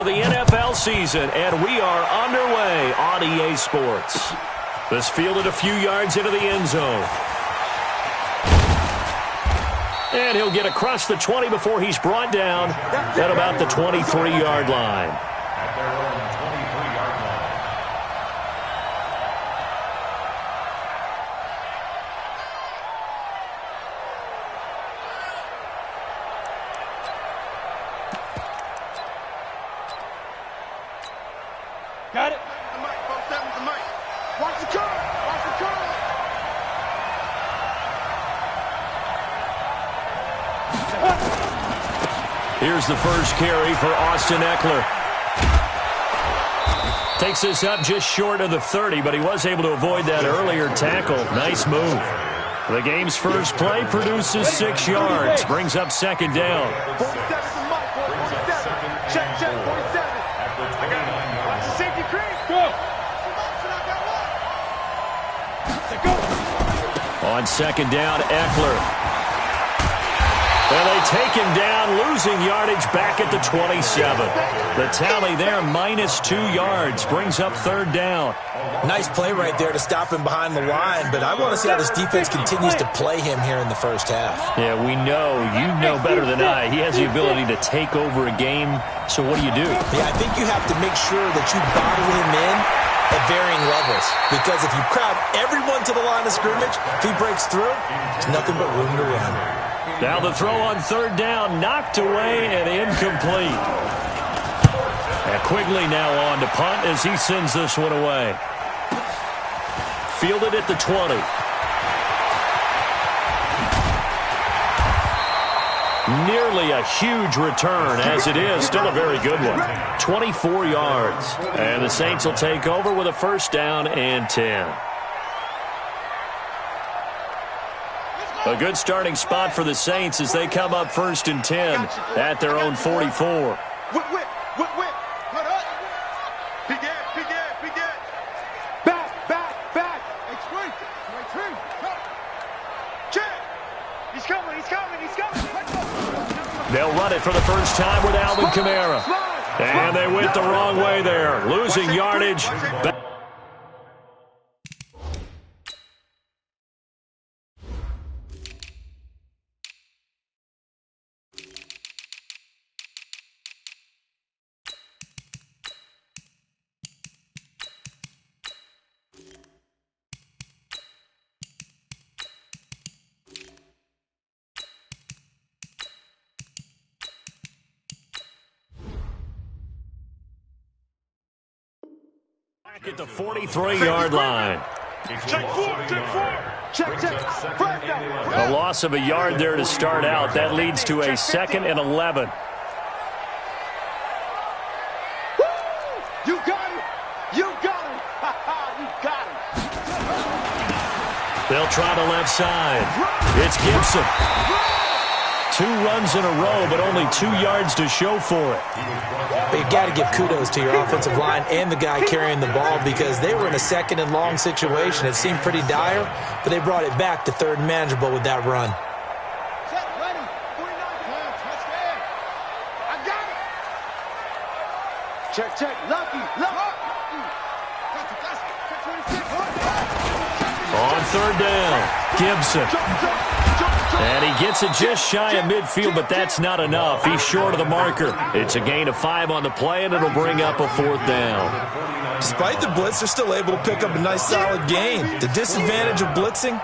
The NFL season, and we are underway on EA Sports. This fielded a few yards into the end zone. And he'll get across the 20 before he's brought down at about the 23-yard line. Got it. Watch the curve. Watch the curve. Here's the first carry for Austin Eckler. Takes this up just short of the 30, but he was able to avoid that earlier tackle. Nice move. The game's first play produces 6 yards. Brings up second down. 47 to Mike. 47. Check, 47. I got it. Watch the safety creep. Go. On second down, Eckler. And they take him down, losing yardage back at the 27. The tally there, -2 yards, brings up third down. Nice play right there to stop him behind the line, but I want to see how this defense continues to play him here in the first half. Yeah, we know, you know better than I, he has the ability to take over a game, so what do you do? Yeah, I think you have to make sure that you bottle him in at varying levels, because if you crowd everyone to the line of scrimmage, if he breaks through, there's nothing but room to run. Now the throw on third down, knocked away and incomplete. And Quigley now on to punt as he sends this one away. Fielded at the 20. Nearly a huge return, as it is still a very good one. 24 yards. And the Saints will take over with a first down and 10. A good starting spot for the Saints as they come up first and 10 at their own 44. Whip. Put up. Begin. Back. Extreme. Check. He's coming. They'll run it for the first time with Alvin Kamara. And they went the wrong way there, losing yardage. Back at the 43-yard line. Check four. Check. A loss of a yard there to start out. That leads to a 2nd and 11. You got it. You got it. They'll try the left side. It's Gibson. 2 runs in a row, but only 2 yards to show for it. But you got to give kudos to your offensive line and the guy carrying the ball, because they were in a 2nd and long situation. It seemed pretty dire, but they brought it back to 3rd and manageable with that run. Set, ready. 49. Touchdown. I got it. Check. Lucky. On third down, Gibson. And he gets it just shy of midfield, but that's not enough. He's short of the marker. It's a gain of 5 on the play, and it'll bring up a 4th down. Despite the blitz, they're still able to pick up a nice solid gain. The disadvantage of blitzing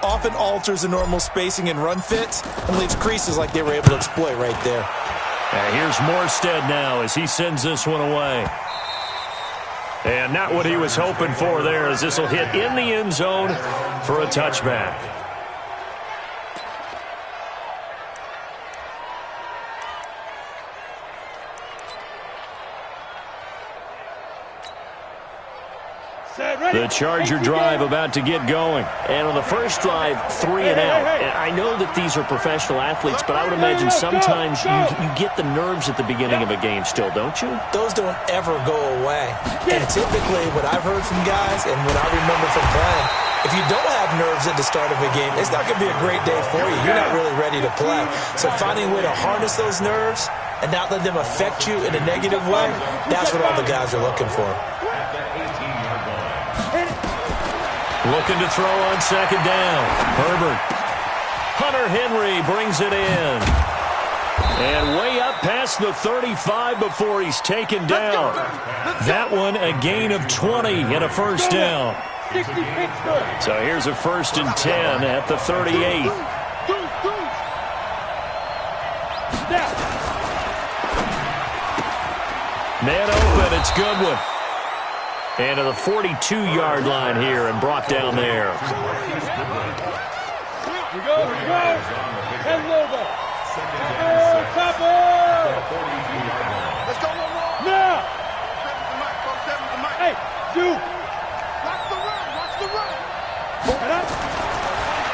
often alters the normal spacing and run fits and leaves creases like they were able to exploit right there. And here's Morstead now as he sends this one away. And not what he was hoping for there, as this will hit in the end zone for a touchback. The Charger drive about to get going. And on the first drive, 3 and out. And I know that these are professional athletes, but I would imagine sometimes you get the nerves at the beginning of a game still, don't you? Those don't ever go away. And typically what I've heard from guys and what I remember from playing, if you don't have nerves at the start of a game, it's not going to be a great day for you. You're not really ready to play. So finding a way to harness those nerves and not let them affect you in a negative way, that's what all the guys are looking for. Looking to throw on second down. Herbert. Hunter Henry brings it in. And way up past the 35 before he's taken down. That one a gain of 20 and a first down. So here's a 1st and 10 at the 38. Man open, it's Goodwin. And to the 42-yard line here and brought down there. We go. Head logo. Let's go one more. Now. Hey, dude. Watch the run.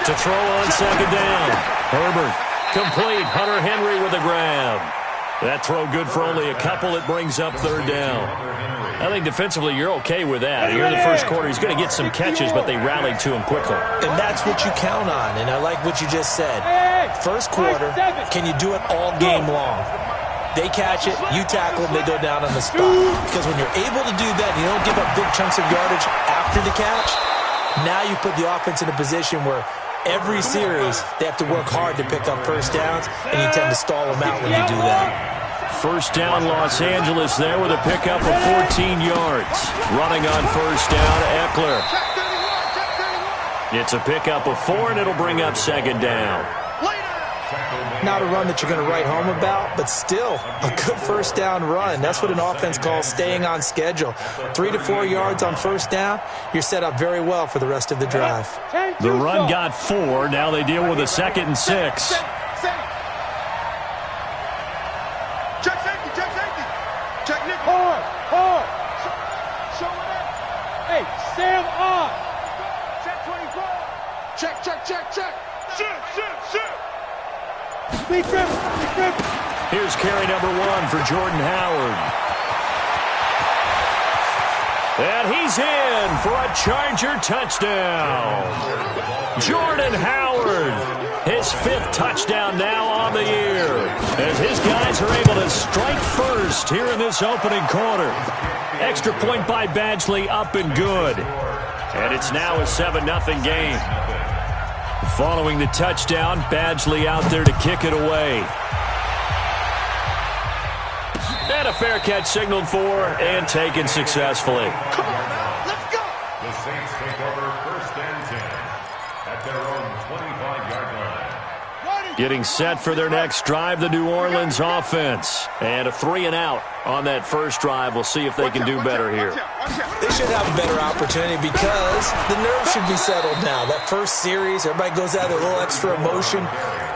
To throw on second down. Herbert. Complete. Hunter Henry with a grab. That throw good for only a couple. It brings up 3rd down. I think defensively you're okay with that. Here in the first quarter, he's going to get some catches, but they rallied to him quickly. And that's what you count on, and I like what you just said. First quarter, can you do it all game long? They catch it, you tackle them, they go down on the spot. Because when you're able to do that, you don't give up big chunks of yardage after the catch, now you put the offense in a position where every series they have to work hard to pick up first downs, and you tend to stall them out when you do that. First down, Los Angeles there with a pickup of 14 yards. Running on first down, Eckler. It's a pickup of 4, and it'll bring up second down. Not a run that you're going to write home about, but still a good first down run. That's what an offense calls staying on schedule. 3 to 4 yards on first down, you're set up very well for the rest of the drive. The run got 4. Now they deal with a 2nd and 6. Hard. Show it up. Hey, Sam on. Check 24. Check. Shoot. Big grip. Here's carry number 1 for Jordan Howard. And he's in for a Charger touchdown. Jordan Howard, his 5th touchdown now on the year, as his guys are able to strike first here in this opening quarter. Extra point by Badgley, up and good. And it's now a 7-0 game. Following the touchdown, Badgley out there to kick it away. And a fair catch signaled for and taken successfully. Come on, man. Let's go. The Saints take over 1st and 10 at their own 25-yard line. Getting set for their next drive, the New Orleans offense. And a 3 and out on that first drive. We'll see if they can do better here. They should have a better opportunity because the nerves should be settled now. That first series, everybody goes out with a little extra emotion.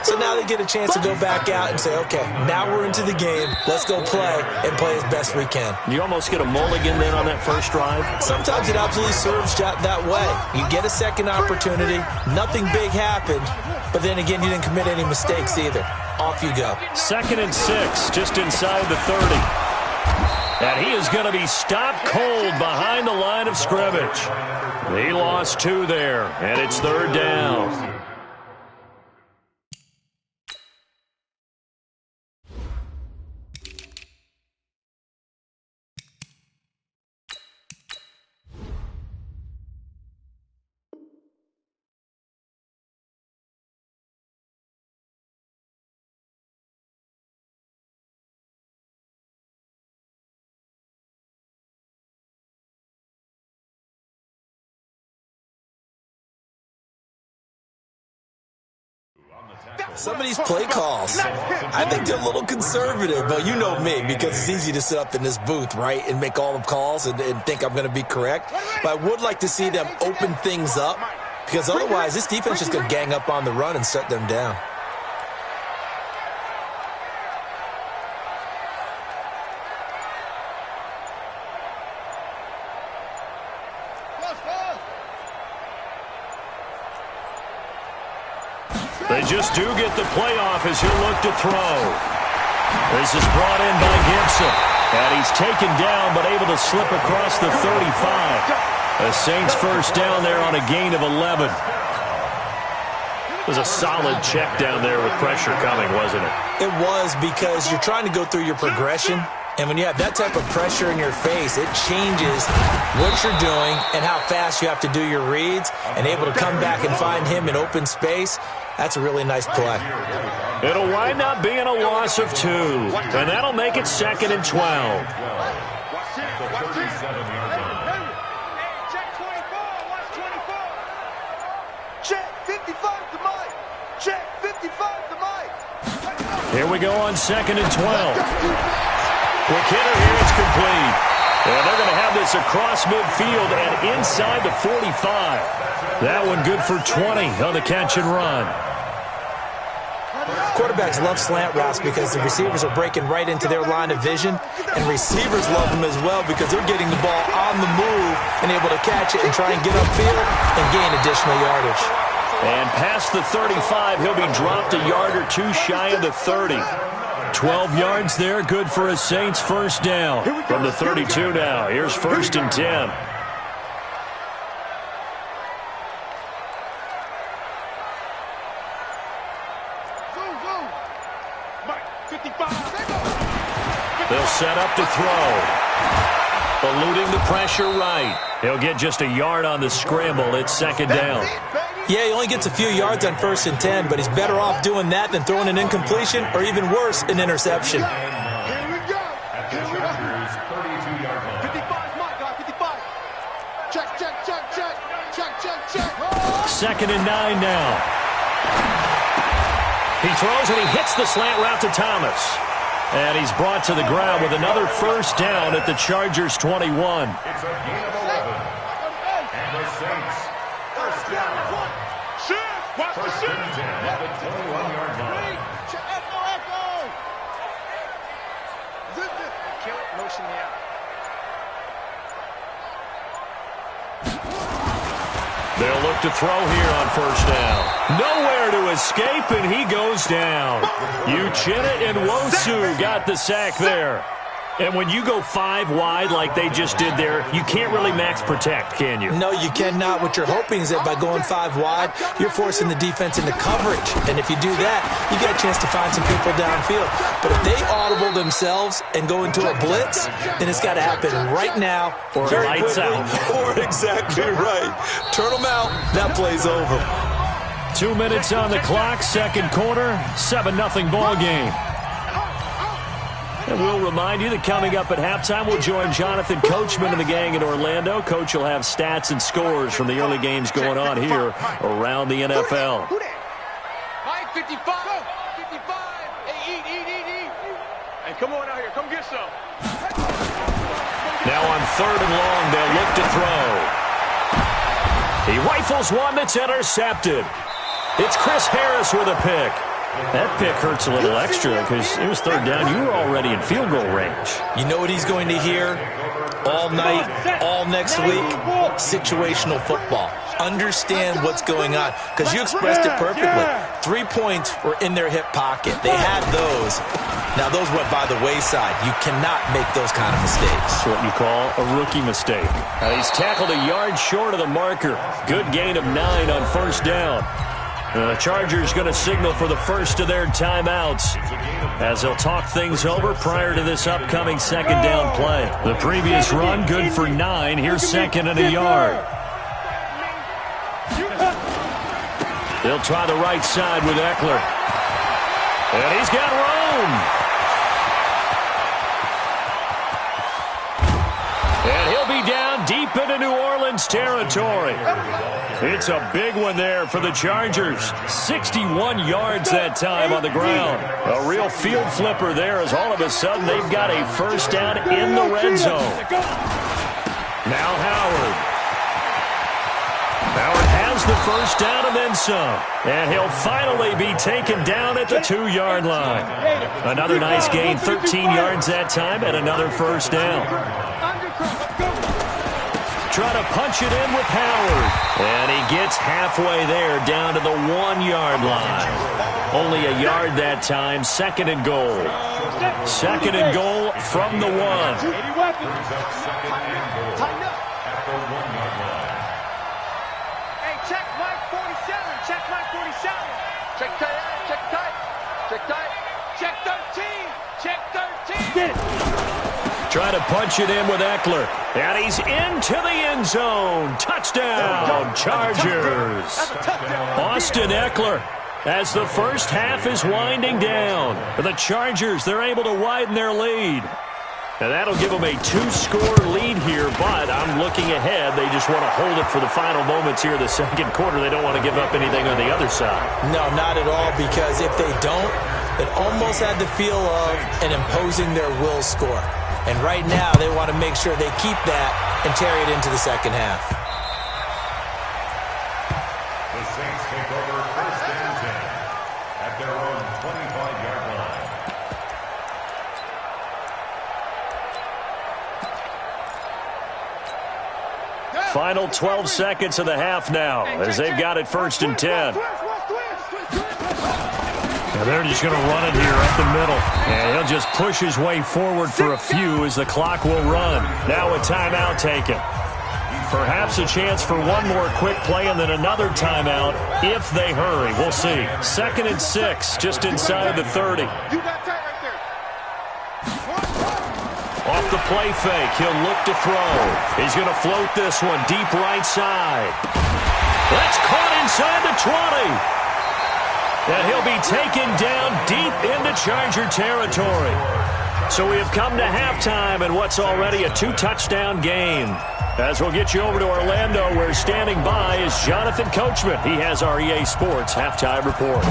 So now they get a chance to go back out and say, okay, now we're into the game. Let's go play and play as best we can. You almost get a mulligan then on that first drive? Sometimes it absolutely serves that way. You get a second opportunity. Nothing big happened. But then again, you didn't commit any mistakes either. Off you go. 2nd and 6, just inside the 30. And he is going to be stopped cold behind the line of scrimmage. He lost 2 there, and it's 3rd down. Some of these play calls, I think they're a little conservative, but you know me, because it's easy to sit up in this booth, right, and make all the calls and think I'm going to be correct. But I would like to see them open things up, because otherwise this defense is going to gang up on the run and shut them down. They just do get the playoff as he'll look to throw. This is brought in by Gibson. And he's taken down but able to slip across the 35. The Saints first down there on a gain of 11. It was a solid check down there with pressure coming, wasn't it? It was, because you're trying to go through your progression, and when you have that type of pressure in your face, it changes what you're doing and how fast you have to do your reads, and able to come back and find him in open space. That's a really nice play. It'll wind up being a loss of 2, and that'll make it 2nd and 12. Here we go on 2nd and 12. Quick hitter here, it's complete. And they're going to have this across midfield and inside the 45. That one good for 20 on the catch and run. Quarterbacks love slant routes because the receivers are breaking right into their line of vision, and receivers love them as well because they're getting the ball on the move and able to catch it and try and get upfield and gain additional yardage. And past the 35, he'll be dropped a yard or 2 shy of the 30. 12 yards there, good for a Saints first down. From the 32 now, here's 1st and 10. They'll set up to throw. Eluding the pressure right. He'll get just a yard on the scramble. It's 2nd down. Yeah, he only gets a few yards on 1st and 10, but he's better off doing that than throwing an incompletion or even worse, an interception. Here we go. Here we go. 55's my guy, 55. Check. 2nd and 9 now. He throws and he hits the slant route to Thomas. And he's brought to the ground with another first down at the Chargers 21. It's a gain of 11. And the Saints, first down. First and 10 at the 21-yard line. Echo. Kill it, motion me out. They'll look to throw here on first down. Nowhere to escape, and he goes down. Uchenna and Wosu got the sack there. And when you go 5 wide like they just did there, you can't really max protect, can you? No, you cannot. What you're hoping is that by going 5 wide, you're forcing the defense into coverage. And if you do that, you get a chance to find some people downfield. But if they audible themselves and go into a blitz, then it's got to happen right now, or very lights quickly, out. or exactly right. Turn them out, that play's over. 2 minutes on the clock, 2nd quarter, 7-0 ball game. And we'll remind you that coming up at halftime, we'll join Jonathan Coachman and the gang in Orlando. Coach will have stats and scores from the early games going on here around the NFL. Mike, 55. 55. Hey, eat. Hey, come on out here. Come get some. Now on 3rd and long, they'll look to throw. He rifles one that's intercepted. It's Chris Harris with a pick. That pick hurts a little extra because it was 3rd down. You were already in field goal range. You know what he's going to hear all night, all next week? Situational football. Understand what's going on, because you expressed it perfectly. 3 points were in their hip pocket. They had those. Now, those went by the wayside. You cannot make those kind of mistakes. That's what you call a rookie mistake. He's tackled a yard short of the marker. Good gain of 9 on 1st down. The Chargers going to signal for the first of their timeouts as they'll talk things over prior to this upcoming 2nd down play. The previous run, good for 9. Here's 2nd and a yard. They'll try the right side with Eckler. And he's got room. And he'll be down deep into New Orleans territory. It's a big one there for the Chargers. 61 yards that time on the ground. A real field flipper there as all of a sudden they've got a first down in the red zone. Now Howard. Howard has the first down and then some. And he'll finally be taken down at the 2-yard line. Another nice gain, 13 yards that time, and another first down. Trying to punch it in with Howard. And he gets halfway there down to the 1-yard line. Only a yard that time, 2nd and goal. 2nd and goal from the 1. Hey, check Mike 47. Check my 47. Check tight. Check tight. Check tight. Check 13. Check 13. Get it. Trying to punch it in with Eckler. And he's into the end zone. Touchdown, Chargers. Austin Eckler, as the first half is winding down. The Chargers, they're able to widen their lead. And that'll give them a 2-score lead here, but I'm looking ahead. They just want to hold it for the final moments here in the second quarter. They don't want to give up anything on the other side. No, not at all, because if they don't, it almost had the feel of an imposing their will score. And right now, they want to make sure they keep that and carry it into the second half. The Saints take over first and 10 at their own 25-yard line. Final 12 seconds of the half now, as they've got it first and 10. And they're just going to run it here up the middle. And he'll just push his way forward for a few as the clock will run. Now a timeout taken. Perhaps a chance for one more quick play and then another timeout if they hurry. We'll see. 2nd and 6, just inside of the 30. You got tight right there. Off the play fake, he'll look to throw. He's going to float this one deep right side. That's caught inside the 20. And he'll be taken down deep into Charger territory. So we have come to halftime in what's already a 2-touchdown game. As we'll get you over to Orlando, where standing by is Jonathan Coachman. He has our EA Sports halftime report.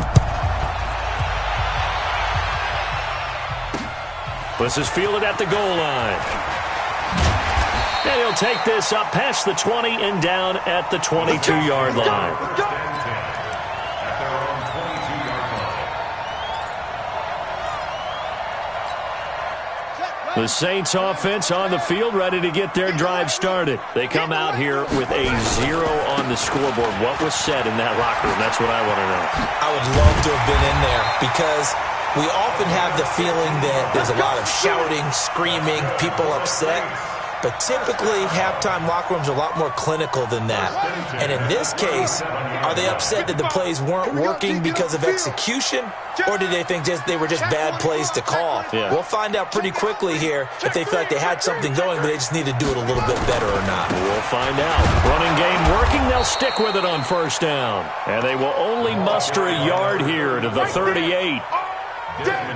This is fielded at the goal line. And he'll take this up past the 20 and down at the 22-yard line. The Saints offense on the field, ready to get their drive started. They come out here with a 0 on the scoreboard. What was said in that locker room? That's what I want to know. I would love to have been in there, because we often have the feeling that there's a lot of shouting, screaming, people upset. But typically, halftime locker rooms are a lot more clinical than that. And in this case, are they upset that the plays weren't working because of execution? Or did they think they were just bad plays to call? Yeah. We'll find out pretty quickly here if they feel like they had something going, but they just need to do it a little bit better or not. We'll find out. Running game working, they'll stick with it on first down. And they will only muster a yard here to the 38.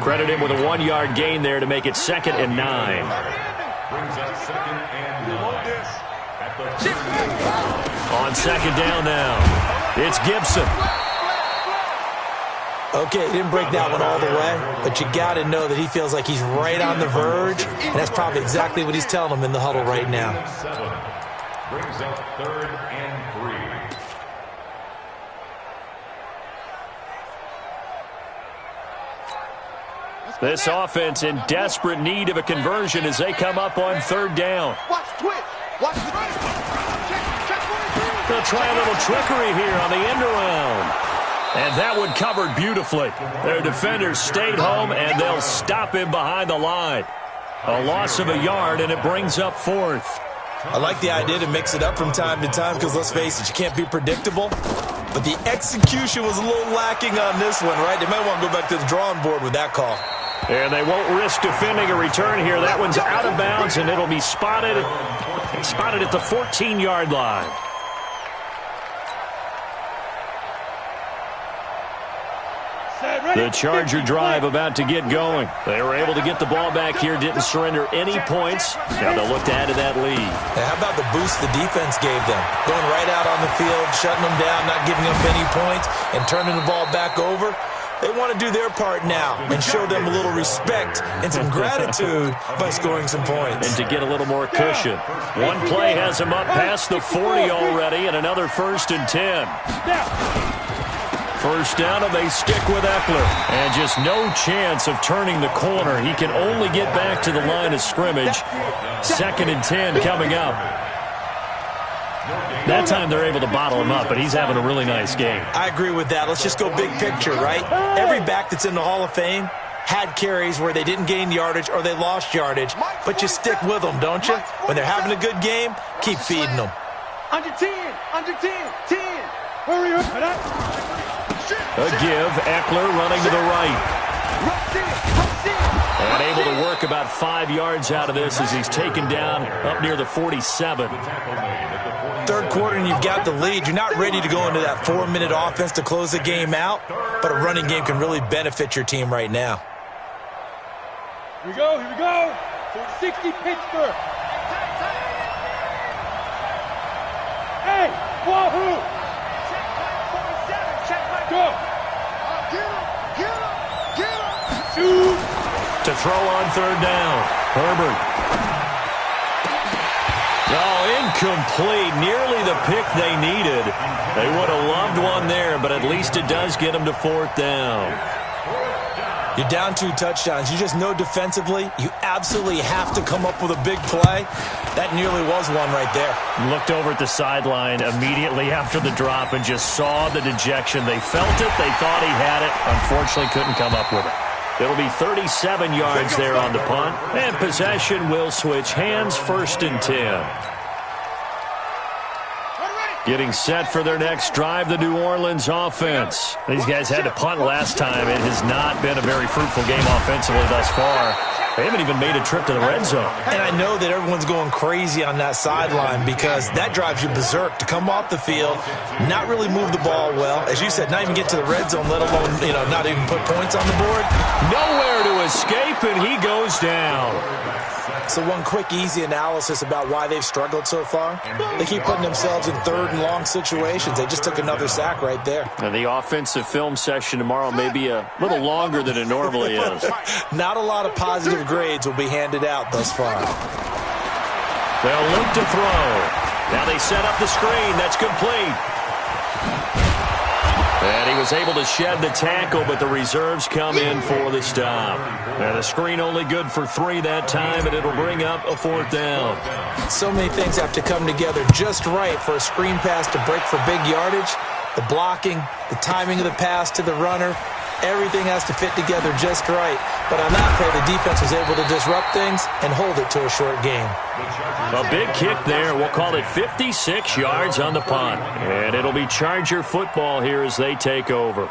Credit him with a 1-yard gain there to make it 2nd and 9. Brings up 2nd and 9 at the 38. On 2nd down now, it's Gibson. Okay, he didn't break that one all the way, but you got to know that he feels like he's right on the verge, and that's probably exactly what he's telling them in the huddle right now. 7 brings up 3rd and 3. This offense in desperate need of a conversion as they come up on 3rd down. Watch twitch. Watch the They'll try a little trickery here on the end around. And that one covered beautifully. Their defenders stayed home, and they'll stop him behind the line. A loss of a yard, and it brings up 4th. I like the idea to mix it up from time to time, because let's face it, you can't be predictable. But the execution was a little lacking on this one, right? They might want to go back to the drawing board with that call. And they won't risk defending a return here. That one's out of bounds, and it'll be spotted at the 14-yard line. The Charger drive about to get going. They were able to get the ball back here, didn't surrender any points. Now they'll look to add to that lead. Now, how about the boost the defense gave them? Going right out on the field, shutting them down, not giving up any points, and turning the ball back over. They want to do their part now and show them a little respect and some gratitude by scoring some points. And to get a little more cushion. One play has them up past the 40 already, and another 1st and 10. First down, and they stick with Eckler. And just no chance of turning the corner. He can only get back to the line of scrimmage. 2nd and 10 coming up. That time they're able to bottle him up, but he's having a really nice game. I agree with that. Let's just go big picture, right? Every back that's in the Hall of Fame had carries where they didn't gain yardage or they lost yardage, but you stick with them, don't you? When they're having a good game, keep feeding them. Under 10, under 10, 10, A give, Eckler running to the right. And able to work about 5 yards out of this as he's taken down up near the 47. Third quarter and you've got the lead. You're not ready to go into that 4-minute offense to close the game out, but a running game can really benefit your team right now. Here we go, here we go. 60 Pittsburgh. Hey, Wahoo! Go! Shoot! To throw on third down. Herbert. Oh, incomplete. Nearly the pick they needed. They would have loved one there, but at least it does get them to fourth down. You're down 2 touchdowns. You just know defensively you absolutely have to come up with a big play. That nearly was one right there. Looked over at the sideline immediately after the drop and just saw the dejection. They felt it. They thought he had it. Unfortunately, couldn't come up with it. It'll be 37 yards there on the punt. And possession will switch hands, 1st and 10. Getting set for their next drive, the New Orleans offense. These guys had to punt last time. It has not been a very fruitful game offensively thus far. They haven't even made a trip to the red zone. And I know that everyone's going crazy on that sideline because that drives you berserk to come off the field, not really move the ball well. As you said, not even get to the red zone, let alone, not even put points on the board. Nowhere to escape, and he goes down. So one quick, easy analysis about why they've struggled so far. They keep putting themselves in 3rd and long situations. They just took another sack right there. And the offensive film session tomorrow may be a little longer than it normally is. Not a lot of positive grades will be handed out thus far. They'll look to throw. Now they set up the screen. That's complete. And he was able to shed the tackle, but the reserves come in for the stop. And the screen only good for 3 that time, and it'll bring up a 4th down. So many things have to come together just right for a screen pass to break for big yardage. The blocking, the timing of the pass to the runner, everything has to fit together just right. But on that play, the defense was able to disrupt things and hold it to a short game. A big kick there. We'll call it 56 yards on the punt. And it'll be Charger football here as they take over.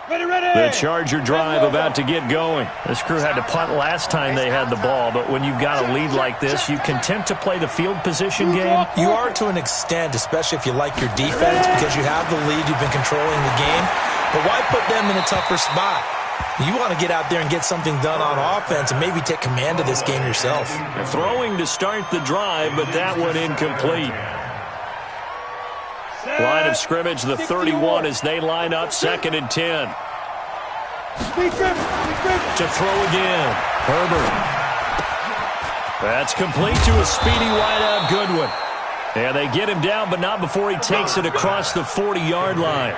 The Charger drive about to get going. This crew had to punt last time they had the ball, but when you've got a lead like this, you can attempt to play the field position game. You are to an extent, especially if you like your defense, because you have the lead, you've been controlling the game. But why put them in a tougher spot? You want to get out there and get something done on offense and maybe take command of this game yourself. Throwing to start the drive, but that one incomplete. Line of scrimmage, the 31 as they line up, 2nd and 10. To throw again. Herbert. That's complete to a speedy wideout Goodwin. And they get him down, but not before he takes it across the 40-yard line.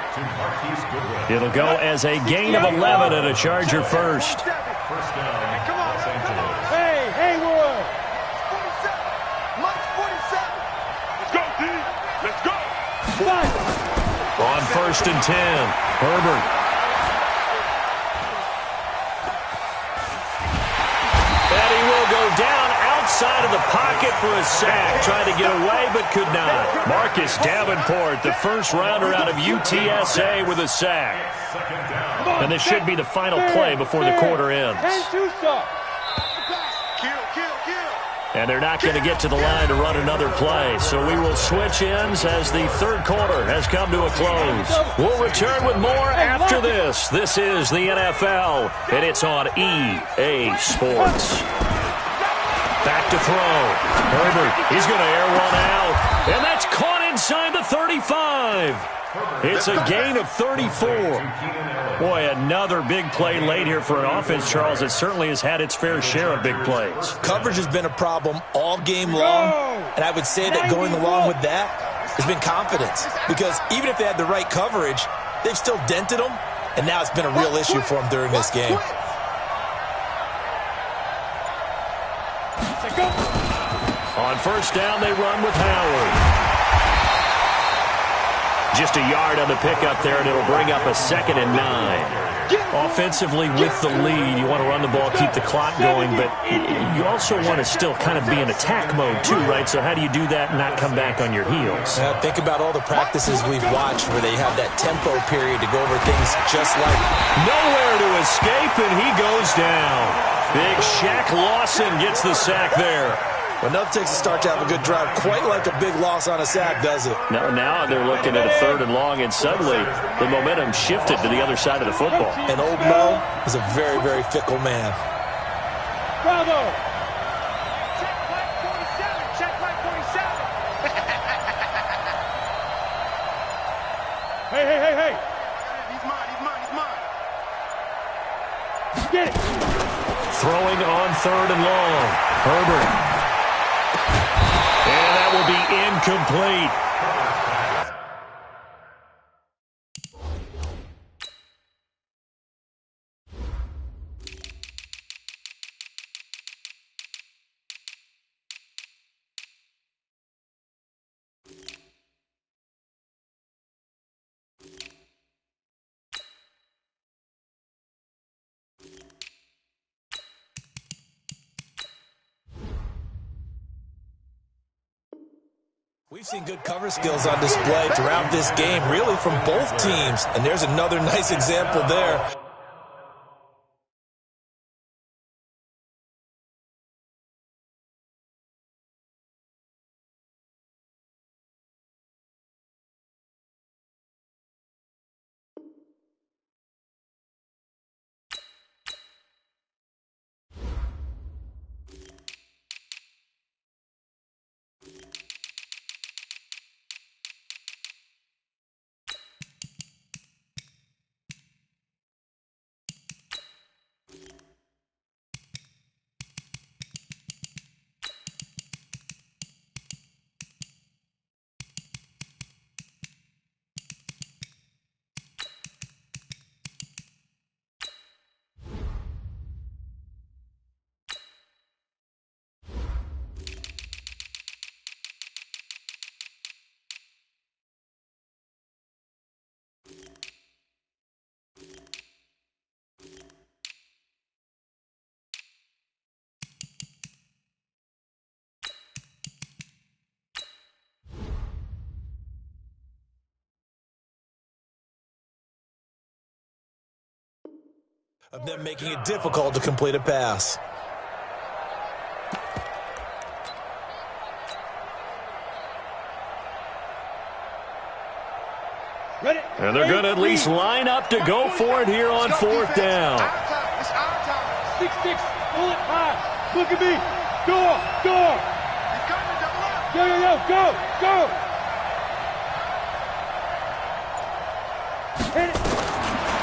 It'll go as a gain of 11 and a Charger first. Hey, Haywood. 47. Mike 47. Let's go, D. Let's go. On 1st and 10, Herbert. And he will go down outside of the pocket for a sack. Tried to get away, but could not. Marcus Davenport, the first rounder out of UTSA with a sack. And this should be the final play before the quarter ends. And they're not going to get to the line to run another play. So we will switch ends as the 3rd quarter has come to a close. We'll return with more after this. This is the NFL, and it's on EA Sports. Back to throw. Herbert, he's going to air one out. And that's caught inside the 35. It's a gain of 34. Boy, another big play late here for an offense, Charles, that certainly has had its fair share of big plays. Coverage has been a problem all game long, and I would say that going along with that has been confidence. Because even if they had the right coverage, they've still dented them, and now it's been a real issue for them during this game. On 1st down, they run with Howard. Just a yard on the pickup there, and it'll bring up a 2nd and 9. Offensively, with the lead, you want to run the ball, keep the clock going, but you also want to still kind of be in attack mode too, right? So how do you do that and not come back on your heels? Yeah, think about all the practices we've watched where they have that tempo period to go over things just like... Nowhere to escape, and he goes down. Big Shaq Lawson gets the sack there. Well, nothing takes a start to have a good drive, quite like a big loss on a sack, does it? Now they're looking at a 3rd and long, and suddenly the momentum shifted to the other side of the football. And old Mo is a very, very fickle man. Bravo! Check flag 47. Check flag 47. Hey. He's mine. Get it. Throwing on 3rd and long. Herbert. And that will be incomplete. We've seen good cover skills on display throughout this game, really from both teams. And there's another nice example there. Of them making it difficult to complete a pass. And they're going to at least line up to go for it here on 4th down. 6-6, pull it high. Look at me. Go. Go. Hit it.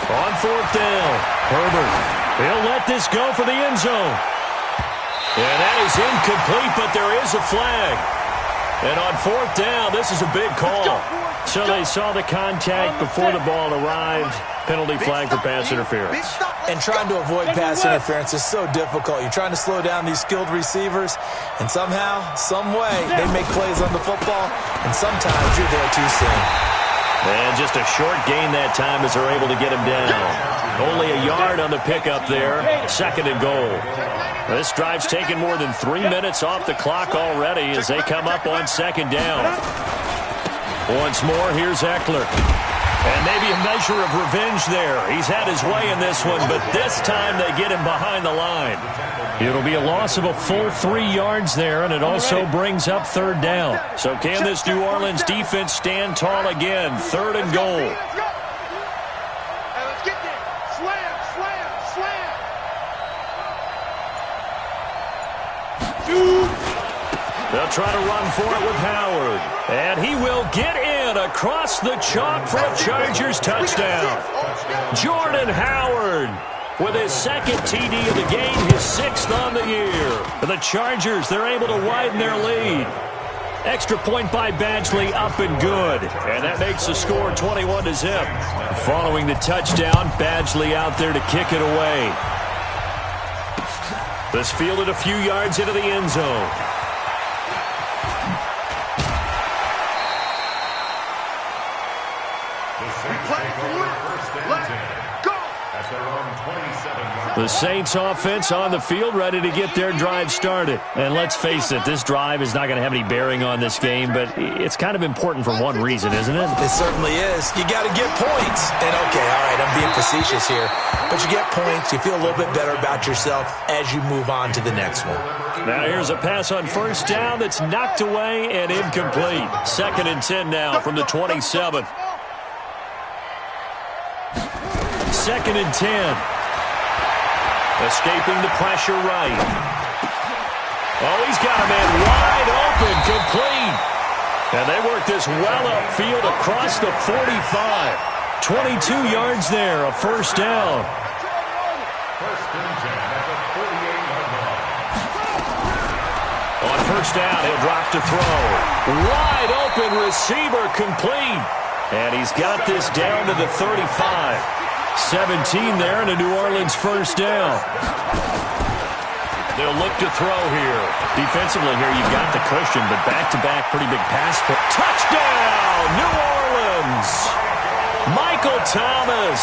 On 4th down, Herbert. He'll let this go for the end zone. And that is incomplete, but there is a flag. And on 4th down, this is a big call. So they saw the contact before the ball arrived. Penalty flag for pass interference. And trying to avoid pass interference is so difficult. You're trying to slow down these skilled receivers, and somehow, some way, they make plays on the football, and sometimes you're there too soon. And just a short gain that time as they're able to get him down. Only a yard on the pickup there. 2nd and goal. This drive's taken more than 3 minutes off the clock already as they come up on 2nd down. Once more, here's Eckler. And maybe a measure of revenge there. He's had his way in this one, but this time they get him behind the line. It'll be a loss of a full 3 yards there, and it also brings up 3rd down. So can this New Orleans defense stand tall again? 3rd and goal. Let's get there. Slam. They'll try to run for it with Howard. And he will get in across the chalk for a Chargers touchdown. Jordan Howard with his 2nd TD of the game, his 6th on the year. For the Chargers, they're able to widen their lead. Extra point by Badgley, up and good. And that makes the score 21-0. Following the touchdown, Badgley out there to kick it away. This fielded a few yards into the end zone. The Saints offense on the field, ready to get their drive started. And let's face it, this drive is not going to have any bearing on this game, but it's kind of important for one reason, isn't it? It certainly is. You got to get points. And okay, all right, I'm being facetious here, but you get points, you feel a little bit better about yourself as you move on to the next one. Now here's a pass on first down that's knocked away and incomplete. 2nd and 10 now from the 27. 2nd and 10. Escaping the pressure right. Oh, he's got a man wide open, complete. And they work this well upfield across the 45. 22 yards there, a first down. First and 10 at the 48-yard line. On first down, he'll drop to throw. Wide open receiver, complete. And he's got this down to the 35. 17 there and a New Orleans first down. They'll look to throw here. Defensively here, you've got the cushion, but back-to-back pretty big pass. Touchdown, New Orleans! Michael Thomas,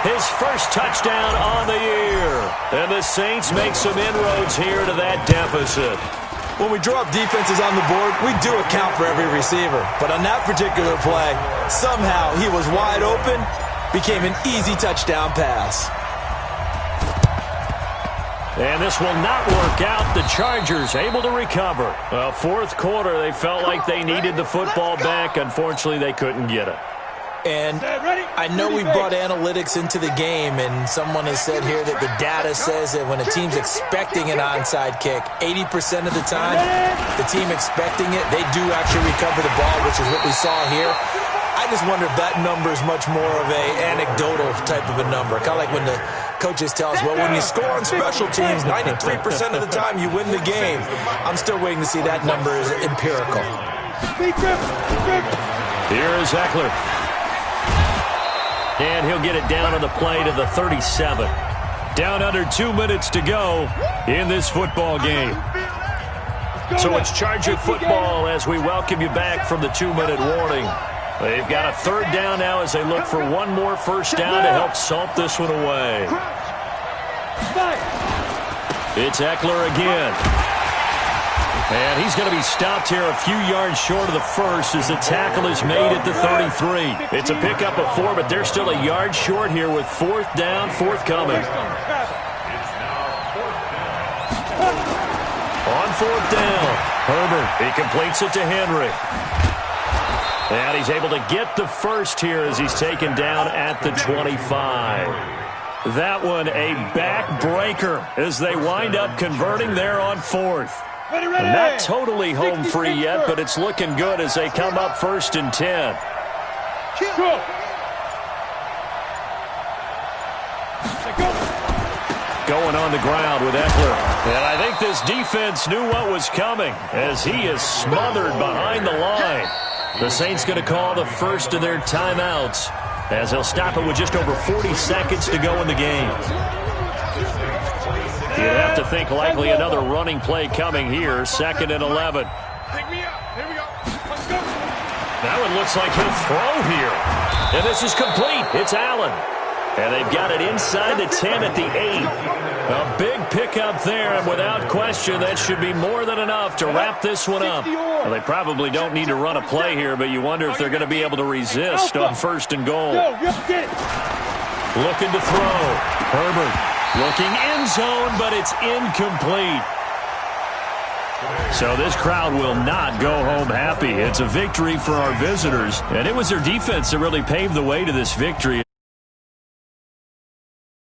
his first touchdown on the year. And the Saints make some inroads here to that deficit. When we draw up defenses on the board, we do account for every receiver. But on that particular play, somehow he was wide open, became an easy touchdown pass. And this will not work out. The Chargers able to recover. Fourth quarter, they felt like they needed the football back. Unfortunately, they couldn't get it. And I know we brought analytics into the game, and someone has said here that the data says that when a team's expecting an onside kick, 80% of the time, the team expecting it, they do actually recover the ball, which is what we saw here. I just wonder if that number is much more of a anecdotal type of a number. Kind of like when the coaches tell us, well, when you score on special teams, 93% of the time you win the game. I'm still waiting to see that number is empirical. Here is Eckler. And he'll get it down on the play to the 37. Down under 2 minutes to go in this football game. So it's Charger football as we welcome you back from the 2-minute warning. They've got a third down now as they look for one more first down to help salt this one away. It's Eckler again. And he's going to be stopped here a few yards short of the first as the tackle is made at the 33. It's a pickup of 4, but they're still a yard short here with fourth down forthcoming. On fourth down, Herbert, he completes it to Henry. And he's able to get the first here as he's taken down at the 25. That one a backbreaker as they wind up converting there on fourth. Not totally home free yet, but it's looking good as they come up 1st and 10. Going on the ground with Eckler. And I think this defense knew what was coming as he is smothered behind the line. The Saints going to call the first of their timeouts as they'll stop it with just over 40 seconds to go in the game. You'd have to think likely another running play coming here, 2nd and 11. That one looks like he'll throw here. And this is complete. It's Allen. And they've got it inside the 10 at the 8. A big pickup there, and without question, that should be more than enough to wrap this one up. Well, they probably don't need to run a play here, but you wonder if they're going to be able to resist on 1st and goal. Looking to throw. Herbert looking end zone, but it's incomplete. So this crowd will not go home happy. It's a victory for our visitors, and it was their defense that really paved the way to this victory.